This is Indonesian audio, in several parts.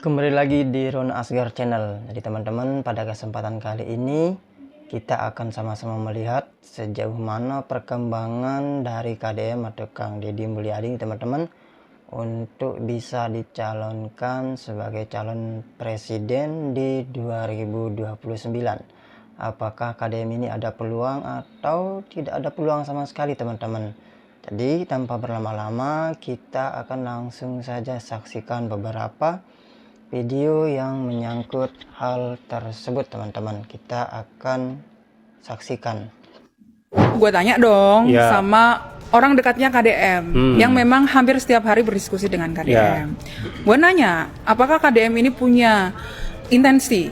Kembali lagi di Ron Asgar Channel. Jadi teman-teman, pada kesempatan kali ini kita akan sama-sama melihat sejauh mana perkembangan dari KDM atau Kang Deddy Mulyadi teman-teman untuk bisa dicalonkan sebagai calon presiden di 2029. Apakah KDM ini ada peluang atau tidak ada peluang sama sekali teman-teman? Jadi tanpa berlama-lama kita akan langsung saja saksikan beberapa video yang menyangkut hal tersebut teman-teman. Kita akan saksikan. Gue tanya dong Ya. sama orang dekatnya KDM yang memang hampir setiap hari berdiskusi dengan KDM. Gue nanya, apakah KDM ini punya intensi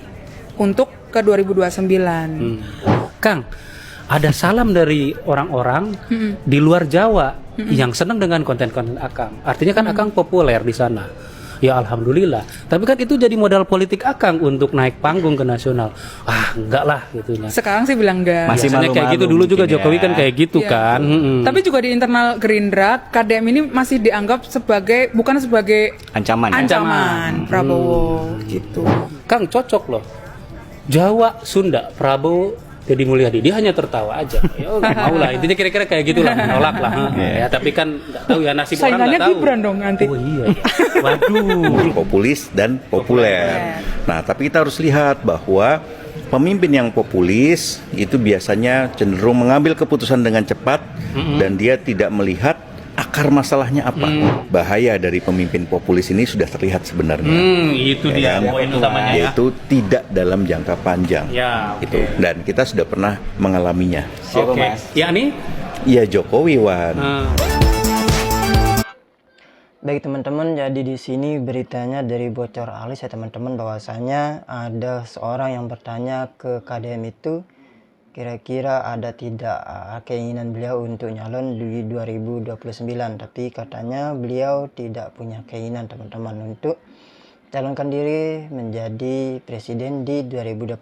untuk ke 2029? Kang, ada salam dari orang-orang di luar Jawa yang senang dengan konten-konten Akang. Artinya kan Akang populer di sana. Ya alhamdulillah. Tapi kan itu jadi modal politik Akang untuk naik panggung ke nasional. Ah, enggak lah gitunya. Sekarang sih bilang enggak. Masih kayak malu-malu gitu dulu juga mungkin Jokowi ya. kan kayak gitu Iya. kan. Tapi juga di internal Gerindra, KDM ini masih dianggap sebagai bukan sebagai ancaman Prabowo gitu. Kang cocok loh. Jawa, Sunda, Prabowo, Deddy Mulyadi, dia hanya tertawa aja. Ya mau lah, intinya kira-kira kayak gitulah, menolak lah. Ya, tapi kan nggak tahu ya nasib orang Saingannya nggak tahu. Gibran dong nanti. Oh iya, ya. Waduh. Populis dan populer. Nah, tapi kita harus lihat bahwa pemimpin yang populis itu biasanya cenderung mengambil keputusan dengan cepat dan dia tidak melihat akar masalahnya apa. Bahaya dari pemimpin populis ini sudah terlihat sebenarnya. Itu dia kan? poin utamanya ya. Yaitu tidak dalam jangka panjang. Ya, Itu. Dan kita sudah pernah mengalaminya. Oke. Ya nih. Ya Jokowi Wan. Baik teman-teman, jadi di sini beritanya dari bocor alis ya teman-teman, bahwasanya ada seorang yang bertanya ke KDM itu kira-kira ada tidak keinginan beliau untuk nyalon di 2029, tapi katanya beliau tidak punya keinginan teman-teman untuk calonkan diri menjadi presiden di 2029.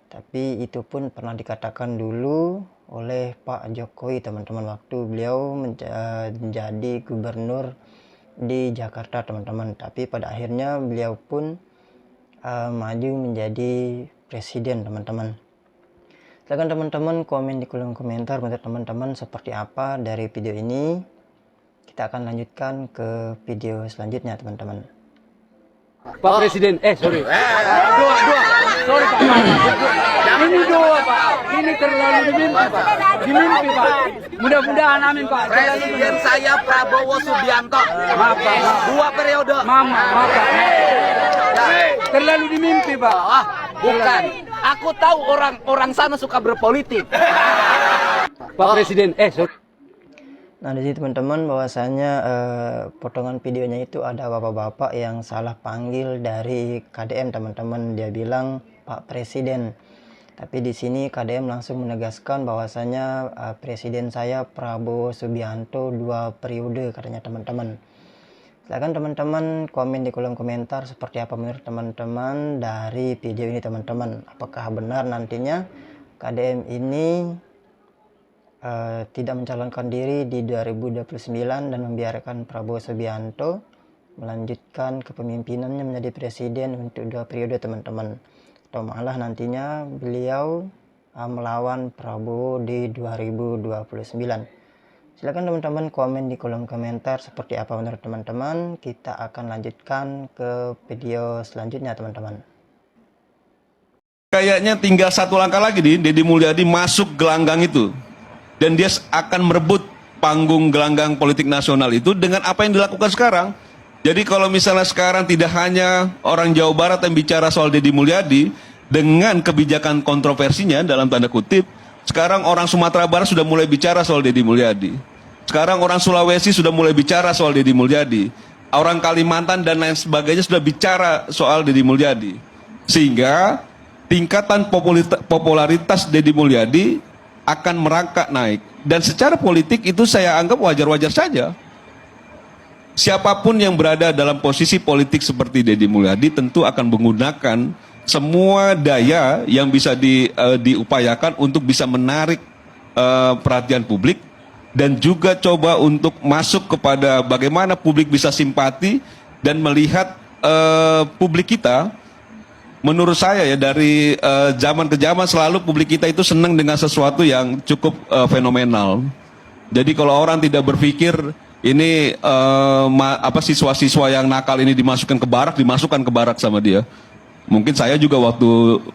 Tapi itu pun pernah dikatakan dulu oleh Pak Jokowi teman-teman waktu beliau menjadi gubernur di Jakarta teman-teman. Tapi pada akhirnya beliau pun maju menjadi presiden teman-teman. Silakan teman-teman komen di kolom komentar menurut teman-teman seperti apa dari video ini. Kita akan lanjutkan ke video selanjutnya teman-teman. Pak Presiden, sorry. Sorry Pak. Ini dua Pak. Ini terlalu dimimpi Pak. Dimimpi Pak. Mudah-mudahan amin Pak. Presiden saya Prabowo Subianto. Maaf Pak. 2 periode. Maaf Pak. Terlalu dimimpi Pak. Bukan. Aku tahu orang sana suka berpolitik. Pak Presiden, sorry. Nah di sini teman-teman bahwasanya potongan videonya itu ada bapak-bapak yang salah panggil dari KDM teman-teman. Dia bilang Pak Presiden. Tapi di sini KDM langsung menegaskan bahwasanya presiden saya Prabowo Subianto 2 periode katanya teman-teman. Silakan teman-teman komen di kolom komentar seperti apa menurut teman-teman dari video ini teman-teman. Apakah benar nantinya KDM ini tidak mencalonkan diri di 2029 dan membiarkan Prabowo Subianto melanjutkan kepemimpinannya menjadi presiden untuk 2 periode teman-teman, atau malah nantinya beliau melawan Prabowo di 2029. Silakan teman-teman komen di kolom komentar seperti apa menurut teman-teman. Kita akan lanjutkan ke video selanjutnya teman-teman. Kayaknya tinggal satu langkah lagi nih, Deddy Mulyadi masuk gelanggang itu. Dan dia akan merebut panggung gelanggang politik nasional itu dengan apa yang dilakukan sekarang. Jadi kalau misalnya sekarang tidak hanya orang Jawa Barat yang bicara soal Deddy Mulyadi, dengan kebijakan kontroversinya dalam tanda kutip, sekarang orang Sumatera Barat sudah mulai bicara soal Deddy Mulyadi. Sekarang orang Sulawesi sudah mulai bicara soal Deddy Mulyadi. Orang Kalimantan dan lain sebagainya sudah bicara soal Deddy Mulyadi. Sehingga tingkatan popularitas Deddy Mulyadi akan merangkak naik. Dan secara politik itu saya anggap wajar-wajar saja. Siapapun yang berada dalam posisi politik seperti Deddy Mulyadi tentu akan menggunakan semua daya yang bisa diupayakan untuk bisa menarik perhatian publik dan juga coba untuk masuk kepada bagaimana publik bisa simpati dan melihat publik kita, menurut saya ya dari zaman ke zaman selalu publik kita itu senang dengan sesuatu yang cukup fenomenal. Jadi kalau orang tidak berpikir ini siswa-siswa yang nakal ini dimasukkan ke barak sama dia. Mungkin saya juga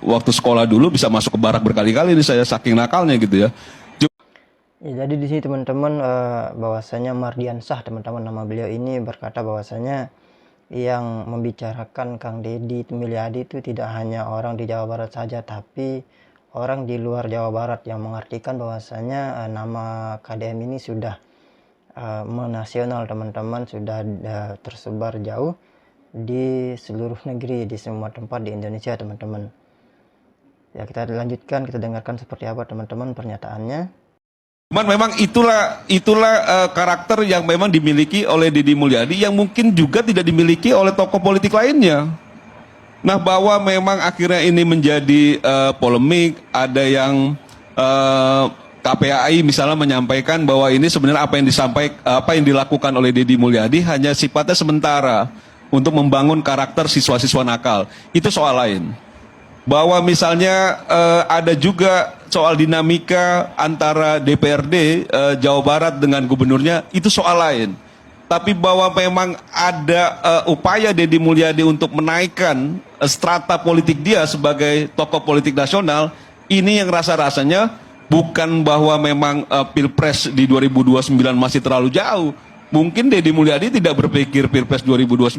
waktu sekolah dulu bisa masuk ke barak berkali-kali ini saya saking nakalnya gitu ya. Ya, jadi di sini teman-teman bahwasanya Mardiansyah teman-teman nama beliau ini berkata bahwasanya yang membicarakan Kang Deddy Mulyadi itu tidak hanya orang di Jawa Barat saja, tapi orang di luar Jawa Barat, yang mengartikan bahwasanya nama KDM ini sudah menasional teman-teman, sudah tersebar jauh di seluruh negeri, di semua tempat di Indonesia teman-teman. Ya, kita lanjutkan, kita dengarkan seperti apa teman-teman pernyataannya. Cuman memang itulah karakter yang memang dimiliki oleh Deddy Mulyadi yang mungkin juga tidak dimiliki oleh tokoh politik lainnya. Nah, bahwa memang akhirnya ini menjadi polemik, ada yang KPAI misalnya menyampaikan bahwa ini sebenarnya apa yang dilakukan oleh Deddy Mulyadi hanya sifatnya sementara untuk membangun karakter siswa-siswa nakal. Itu soal lain. Bahwa misalnya ada juga soal dinamika antara DPRD Jawa Barat dengan gubernurnya, itu soal lain. Tapi bahwa memang ada upaya Deddy Mulyadi untuk menaikkan strata politik dia sebagai tokoh politik nasional, ini yang rasa-rasanya bukan bahwa memang Pilpres di 2029 masih terlalu jauh. Mungkin Deddy Mulyadi tidak berpikir Pilpres 2029,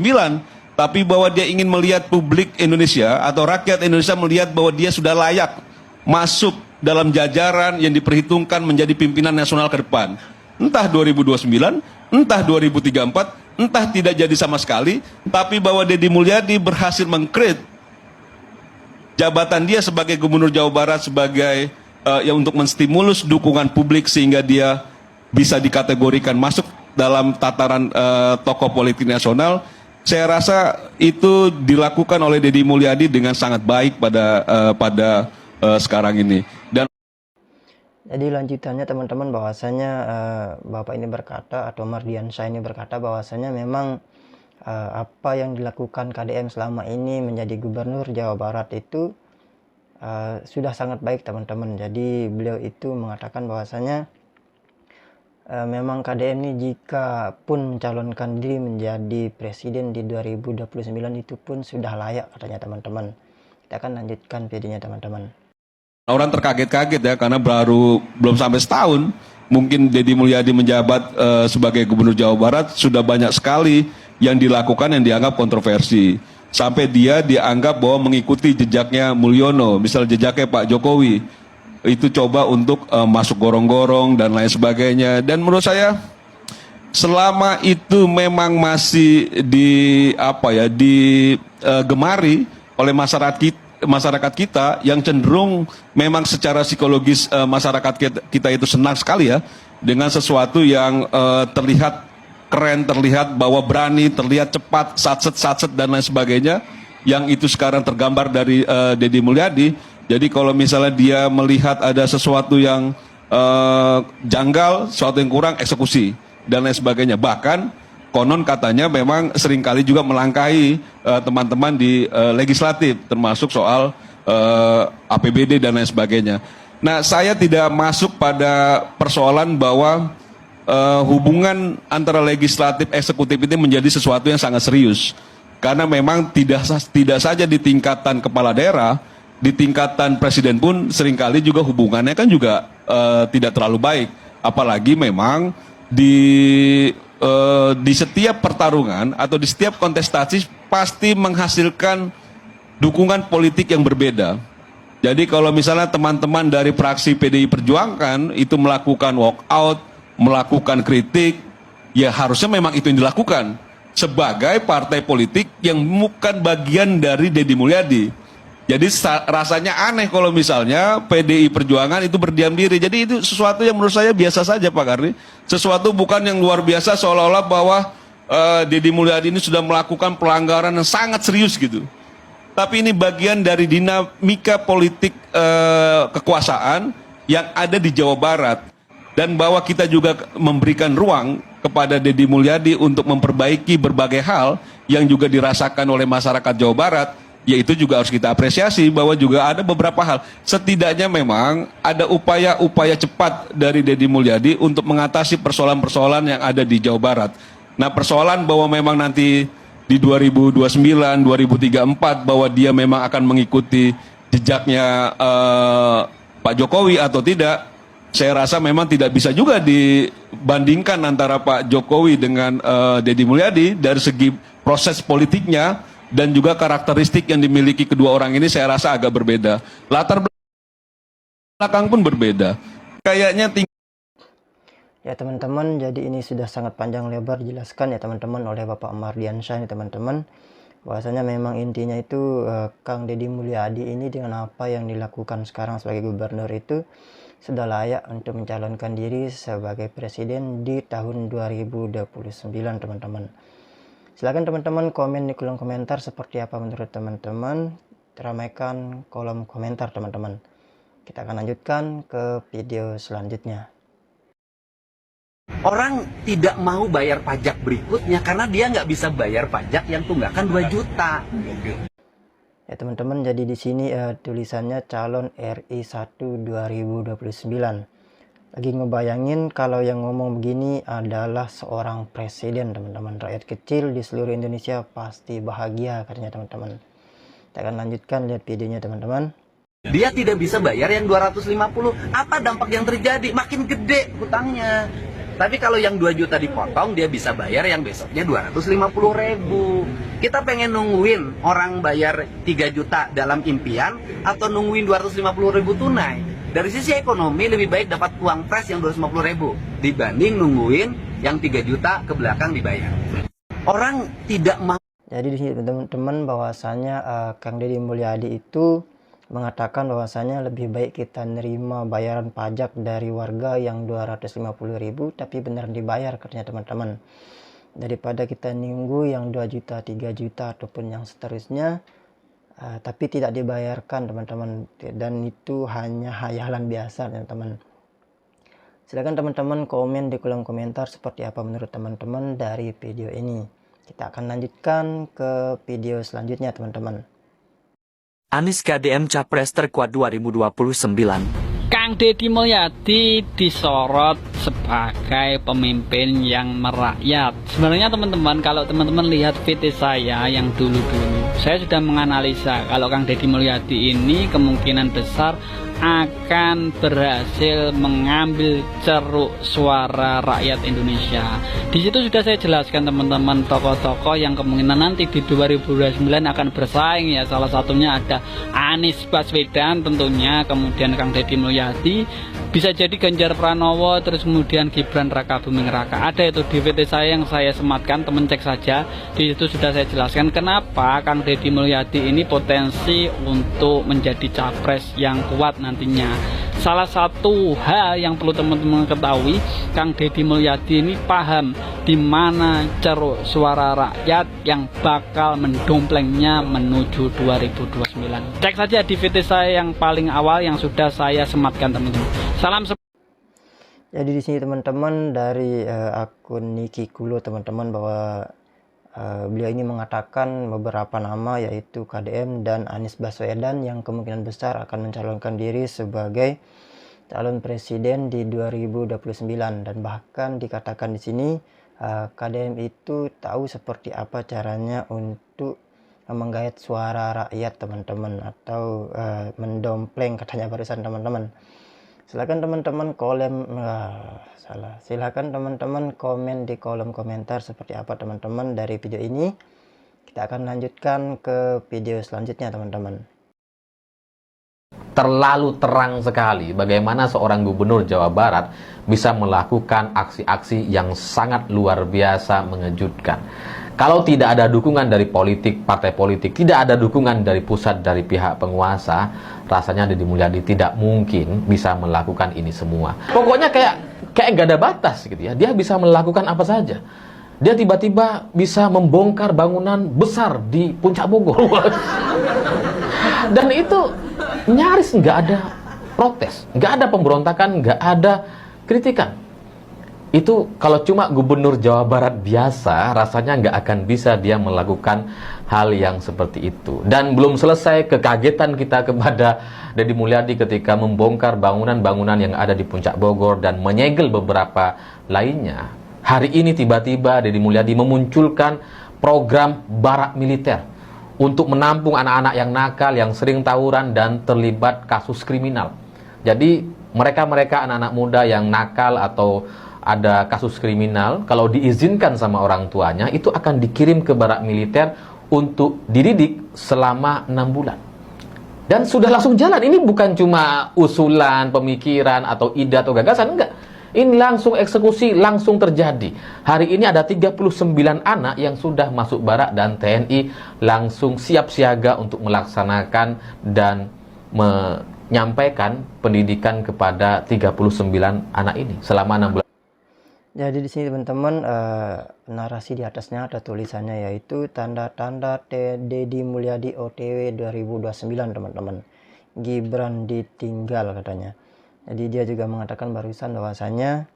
tapi bahwa dia ingin melihat publik Indonesia atau rakyat Indonesia melihat bahwa dia sudah layak masuk dalam jajaran yang diperhitungkan menjadi pimpinan nasional ke depan. Entah 2029, entah 2034, entah tidak jadi sama sekali, tapi bahwa Deddy Mulyadi berhasil mengkreat jabatan dia sebagai Gubernur Jawa Barat sebagai yang untuk menstimulus dukungan publik sehingga dia bisa dikategorikan masuk dalam tataran tokoh politik nasional. Saya rasa itu dilakukan oleh Deddy Mulyadi dengan sangat baik pada sekarang ini. Dan jadi lanjutannya teman-teman bahwasanya Bapak ini berkata, atau Mardiansyah ini berkata bahwasanya memang apa yang dilakukan KDM selama ini menjadi Gubernur Jawa Barat itu sudah sangat baik teman-teman. Jadi beliau itu mengatakan bahwasanya memang KDM ini jika pun mencalonkan diri menjadi presiden di 2029 itu pun sudah layak katanya teman-teman. Kita akan lanjutkan videonya teman-teman. Orang terkaget-kaget ya karena belum sampai setahun mungkin Deddy Mulyadi menjabat sebagai Gubernur Jawa Barat, sudah banyak sekali yang dilakukan yang dianggap kontroversi. Sampai dia dianggap bahwa mengikuti jejaknya Mulyono, misal jejaknya Pak Jokowi. Itu coba untuk masuk gorong-gorong dan lain sebagainya. Dan menurut saya selama itu memang masih digemari oleh masyarakat kita yang cenderung memang secara psikologis masyarakat kita itu senang sekali ya dengan sesuatu yang terlihat keren, terlihat bahwa berani, terlihat cepat, satset dan lain sebagainya, yang itu sekarang tergambar dari Deddy Mulyadi. Jadi kalau misalnya dia melihat ada sesuatu yang janggal, sesuatu yang kurang, eksekusi dan lain sebagainya. Bahkan konon katanya memang seringkali juga melangkahi teman-teman di legislatif, termasuk soal APBD dan lain sebagainya. Nah, saya tidak masuk pada persoalan bahwa hubungan antara legislatif eksekutif ini menjadi sesuatu yang sangat serius. Karena memang tidak saja di tingkatan kepala daerah, di tingkatan presiden pun seringkali juga hubungannya kan juga tidak terlalu baik. Apalagi memang di setiap pertarungan atau di setiap kontestasi pasti menghasilkan dukungan politik yang berbeda. Jadi kalau misalnya teman-teman dari fraksi PDI Perjuangan itu melakukan walkout, melakukan kritik, ya harusnya memang itu yang dilakukan sebagai partai politik yang bukan bagian dari Deddy Mulyadi. Jadi rasanya aneh kalau misalnya PDI Perjuangan itu berdiam diri. Jadi itu sesuatu yang menurut saya biasa saja Pak Karni. Sesuatu bukan yang luar biasa seolah-olah bahwa Deddy Mulyadi ini sudah melakukan pelanggaran yang sangat serius gitu. Tapi ini bagian dari dinamika politik kekuasaan yang ada di Jawa Barat. Dan bahwa kita juga memberikan ruang kepada Deddy Mulyadi untuk memperbaiki berbagai hal yang juga dirasakan oleh masyarakat Jawa Barat, yaitu juga harus kita apresiasi bahwa juga ada beberapa hal. Setidaknya memang ada upaya-upaya cepat dari Deddy Mulyadi untuk mengatasi persoalan-persoalan yang ada di Jawa Barat. Nah, persoalan bahwa memang nanti di 2029, 2034 bahwa dia memang akan mengikuti jejaknya Pak Jokowi atau tidak, saya rasa memang tidak bisa juga dibandingkan antara Pak Jokowi dengan Deddy Mulyadi dari segi proses politiknya. Dan juga karakteristik yang dimiliki kedua orang ini saya rasa agak berbeda. Latar belakang pun berbeda. Kayaknya Ya teman-teman, jadi ini sudah sangat panjang lebar dijelaskan ya teman-teman oleh Bapak Mardiansyah nih teman-teman. Bahwasanya memang intinya itu Kang Deddy Mulyadi ini dengan apa yang dilakukan sekarang sebagai gubernur itu sudah layak untuk mencalonkan diri sebagai presiden di tahun 2029 teman-teman. Silakan teman-teman komen di kolom komentar seperti apa menurut teman-teman. Ramaikan kolom komentar teman-teman. Kita akan lanjutkan ke video selanjutnya. Orang tidak mau bayar pajak berikutnya karena dia nggak bisa bayar pajak yang tunggakan 2 juta. Ya teman-teman, jadi di sini tulisannya calon RI 1 2029. Lagi ngebayangin kalau yang ngomong begini adalah seorang presiden teman-teman. Rakyat kecil di seluruh Indonesia pasti bahagia katanya teman-teman. Kita akan lanjutkan lihat videonya teman-teman. Dia tidak bisa bayar yang 250. Apa dampak yang terjadi? Makin gede hutangnya. Tapi kalau yang 2 juta dipotong, dia bisa bayar yang besoknya 250.000. Kita pengen nungguin orang bayar 3 juta dalam impian atau nungguin 250.000 tunai. Dari sisi ekonomi lebih baik dapat uang fresh yang 250.000 dibanding nungguin yang 3 juta ke belakang dibayar. Orang tidak mau. Jadi di sini teman-teman bahwasanya Kang Deddy Mulyadi itu mengatakan bahwasanya lebih baik kita nerima bayaran pajak dari warga yang 250.000 tapi benar dibayar katanya teman-teman, daripada kita nunggu yang 2 juta, 3 juta ataupun yang seterusnya tapi tidak dibayarkan teman-teman, dan itu hanya hayalan biasa teman-teman. Silakan teman-teman komen di kolom komentar seperti apa menurut teman-teman dari video ini. Kita akan lanjutkan ke video selanjutnya teman-teman. Anies KDM Capres terkuat 2029. Kang Deddy Mulyadi disorot sebagai pemimpin yang merakyat. Sebenarnya teman-teman, kalau teman-teman lihat VT saya yang dulu-dulu, saya sudah menganalisa kalau Kang Deddy Mulyadi ini kemungkinan besar akan berhasil mengambil ceruk suara rakyat Indonesia. Di situ sudah saya jelaskan teman-teman tokoh-tokoh yang kemungkinan nanti di 2029 akan bersaing ya. Salah satunya ada Anies Baswedan tentunya, kemudian Kang Deddy Mulyadi, bisa jadi Ganjar Pranowo, terus kemudian Gibran Raka Buming Raka. Ada itu di VT saya yang saya sematkan, teman cek saja. Di situ sudah saya jelaskan kenapa Kang Deddy Mulyadi ini potensi untuk menjadi capres yang kuat nantinya. Salah satu hal yang perlu teman-teman ketahui, Kang Deddy Mulyadi ini paham di mana ceruk suara rakyat yang bakal mendomplengnya menuju 2029. Cek saja di VT saya yang paling awal yang sudah saya sematkan teman-teman. Salam. Jadi di sini teman-teman dari akun Niki Kulo teman-teman bahwa beliau ini mengatakan beberapa nama yaitu KDM dan Anies Baswedan yang kemungkinan besar akan mencalonkan diri sebagai calon presiden di 2029, dan bahkan dikatakan di sini KDM itu tahu seperti apa caranya untuk menggait suara rakyat teman-teman, atau mendompleng katanya barusan teman-teman. Silakan teman-teman komen di kolom komentar seperti apa teman-teman dari video ini. Kita akan lanjutkan ke video selanjutnya teman-teman. Terlalu terang sekali bagaimana seorang gubernur Jawa Barat bisa melakukan aksi-aksi yang sangat luar biasa mengejutkan. Kalau tidak ada dukungan dari politik, partai politik, tidak ada dukungan dari pusat, dari pihak penguasa, rasanya Deddy Mulyadi tidak mungkin bisa melakukan ini semua. Pokoknya kayak gak ada batas gitu ya. Dia bisa melakukan apa saja. Dia tiba-tiba bisa membongkar bangunan besar di Puncak Bogor. Dan itu nyaris nggak ada protes, nggak ada pemberontakan, nggak ada kritikan. itu kalau cuma gubernur Jawa Barat biasa, rasanya nggak akan bisa dia melakukan hal yang seperti itu. Dan belum selesai kekagetan kita kepada Deddy Mulyadi ketika membongkar bangunan-bangunan yang ada di Puncak Bogor dan menyegel beberapa lainnya. Hari ini tiba-tiba Deddy Mulyadi memunculkan program barak militer untuk menampung anak-anak yang nakal, yang sering tawuran dan terlibat kasus kriminal. Jadi mereka-mereka anak-anak muda yang nakal atau ada kasus kriminal, kalau diizinkan sama orang tuanya, itu akan dikirim ke barak militer untuk dididik selama 6 bulan. Dan sudah langsung jalan. Ini bukan cuma usulan, pemikiran, atau ide atau gagasan, enggak. Ini langsung eksekusi, langsung terjadi. Hari ini ada 39 anak yang sudah masuk barak dan TNI langsung siap siaga untuk melaksanakan dan menyampaikan pendidikan kepada 39 anak ini selama 6 bulan. Jadi di sini teman-teman, narasi di atasnya ada tulisannya, yaitu tanda-tanda Deddy Mulyadi OTW 2029 teman-teman. Gibran ditinggal katanya. Jadi dia juga mengatakan barusan bahwasanya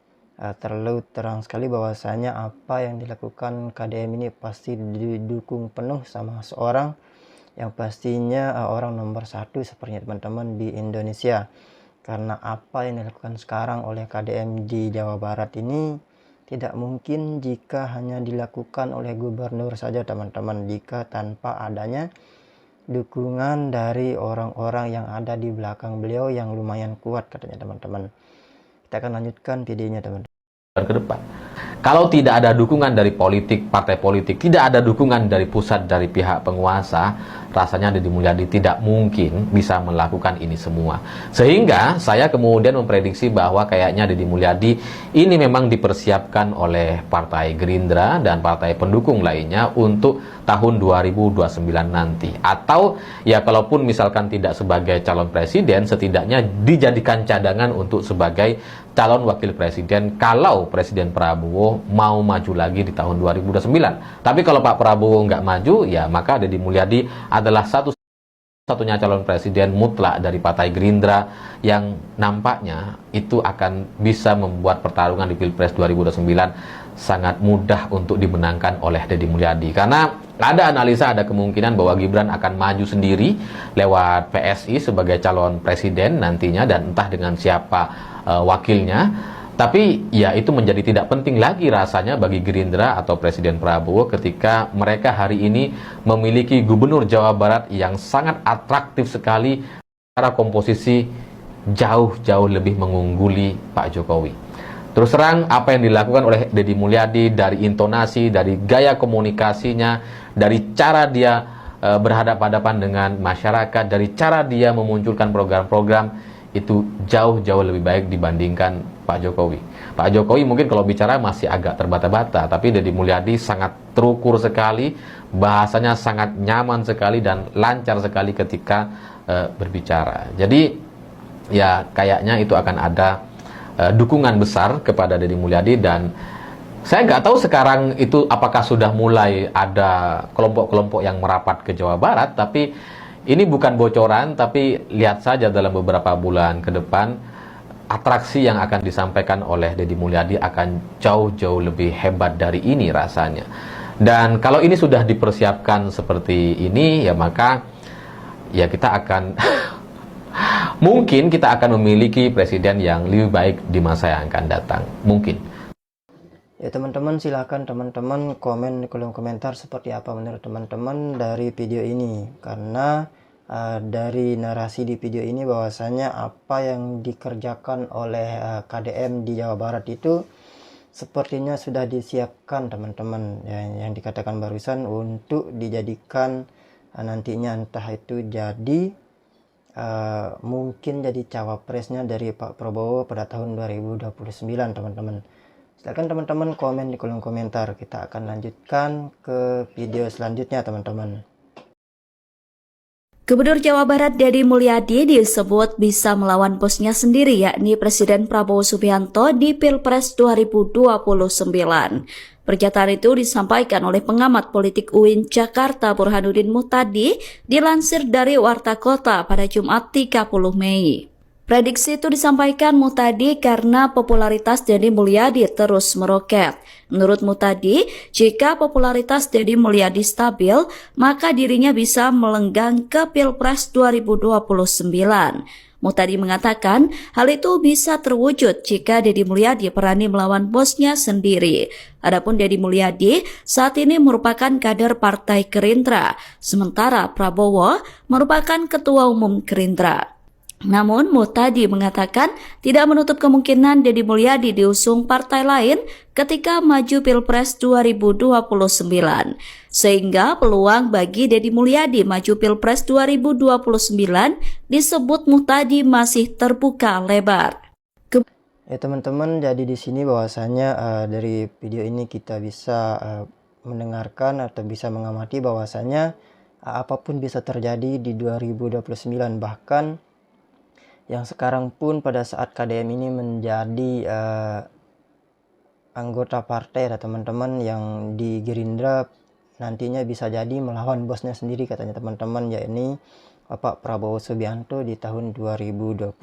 terlalu terang sekali bahwasanya apa yang dilakukan KDM ini pasti didukung penuh sama seorang yang pastinya orang nomor 1 sepertinya teman-teman di Indonesia. Karena apa yang dilakukan sekarang oleh KDM di Jawa Barat ini tidak mungkin jika hanya dilakukan oleh gubernur saja teman-teman, jika tanpa adanya dukungan dari orang-orang yang ada di belakang beliau yang lumayan kuat katanya teman-teman. Kita akan lanjutkan videonya teman-teman. Ke depan. Kalau tidak ada dukungan dari politik, partai politik, tidak ada dukungan dari pusat, dari pihak penguasa, rasanya Deddy Mulyadi tidak mungkin bisa melakukan ini semua. Sehingga saya kemudian memprediksi bahwa kayaknya Deddy Mulyadi ini memang dipersiapkan oleh Partai Gerindra dan partai pendukung lainnya untuk tahun 2029 nanti. Atau ya kalaupun misalkan tidak sebagai calon presiden, setidaknya dijadikan cadangan untuk sebagai calon wakil presiden kalau Presiden Prabowo mau maju lagi di tahun 2029. Tapi kalau Pak Prabowo nggak maju, ya maka Deddy Mulyadi adalah satu-satunya calon presiden mutlak dari Partai Gerindra yang nampaknya itu akan bisa membuat pertarungan di Pilpres 2029 sangat mudah untuk dimenangkan oleh Deddy Mulyadi. Karena ada analisa, ada kemungkinan bahwa Gibran akan maju sendiri lewat PSI sebagai calon presiden nantinya dan entah dengan siapa wakilnya. Tapi ya itu menjadi tidak penting lagi rasanya bagi Gerindra atau Presiden Prabowo ketika mereka hari ini memiliki gubernur Jawa Barat yang sangat atraktif sekali secara komposisi jauh-jauh lebih mengungguli Pak Jokowi. Terus terang apa yang dilakukan oleh Deddy Mulyadi dari intonasi, dari gaya komunikasinya, dari cara dia berhadapan-hadapan dengan masyarakat, dari cara dia memunculkan program-program itu jauh-jauh lebih baik dibandingkan Pak Jokowi. Pak Jokowi mungkin kalau bicara masih agak terbata-bata, tapi Deddy Mulyadi sangat terukur sekali, bahasanya sangat nyaman sekali dan lancar sekali ketika berbicara. Jadi ya kayaknya itu akan ada dukungan besar kepada Deddy Mulyadi dan saya nggak tahu sekarang itu apakah sudah mulai ada kelompok-kelompok yang merapat ke Jawa Barat, tapi ini bukan bocoran, tapi lihat saja dalam beberapa bulan ke depan, atraksi yang akan disampaikan oleh Deddy Mulyadi akan jauh-jauh lebih hebat dari ini rasanya. Dan kalau ini sudah dipersiapkan seperti ini, ya maka ya kita akan, mungkin kita akan memiliki presiden yang lebih baik di masa yang akan datang. Mungkin. Ya teman-teman, silahkan teman-teman komen di kolom komentar seperti apa menurut teman-teman dari video ini. Karena dari narasi di video ini bahwasanya apa yang dikerjakan oleh KDM di Jawa Barat itu sepertinya sudah disiapkan teman-teman, ya, yang dikatakan barusan untuk dijadikan nantinya entah itu jadi mungkin jadi cawapresnya dari Pak Prabowo pada tahun 2029 teman-teman. Silakan teman-teman komen di kolom komentar. Kita akan lanjutkan ke video selanjutnya teman-teman. Gubernur Jawa Barat Deddy Mulyadi disebut bisa melawan bosnya sendiri yakni Presiden Prabowo Subianto di Pilpres 2029. Pernyataan itu disampaikan oleh pengamat politik UIN Jakarta Burhanuddin Muhtadi dilansir dari Warta Kota pada Jumat 30 Mei. Prediksi itu disampaikan Muhtadi karena popularitas Deddy Mulyadi terus meroket. Menurut Muhtadi, jika popularitas Deddy Mulyadi stabil, maka dirinya bisa melenggang ke Pilpres 2029. Muhtadi mengatakan hal itu bisa terwujud jika Deddy Mulyadi berani melawan bosnya sendiri. Adapun Deddy Mulyadi saat ini merupakan kader Partai Gerindra, sementara Prabowo merupakan Ketua Umum Gerindra. Namun Muhtadi mengatakan tidak menutup kemungkinan Deddy Mulyadi diusung partai lain ketika maju Pilpres 2029. Sehingga peluang bagi Deddy Mulyadi maju Pilpres 2029 disebut Muhtadi masih terbuka lebar. Ya teman-teman, jadi di sini bahwasanya dari video ini kita bisa mendengarkan atau bisa mengamati bahwasanya apapun bisa terjadi di 2029, bahkan yang sekarang pun pada saat KDM ini menjadi anggota partai ya teman-teman, yang di Gerindra nantinya bisa jadi melawan bosnya sendiri katanya teman-teman, yakni Bapak Prabowo Subianto di tahun 2029.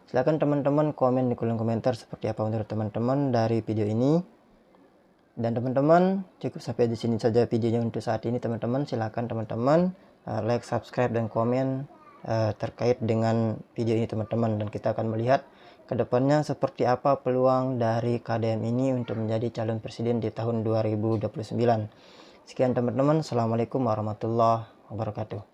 Silakan teman-teman komen di kolom komentar seperti apa menurut teman-teman dari video ini. Dan teman-teman, cukup sampai di sini saja videonya untuk saat ini teman-teman. Silakan teman-teman like, subscribe, dan komen terkait dengan video ini teman-teman, dan kita akan melihat kedepannya seperti apa peluang dari KDM ini untuk menjadi calon presiden di tahun 2029. Sekian teman-teman, assalamualaikum warahmatullahi wabarakatuh.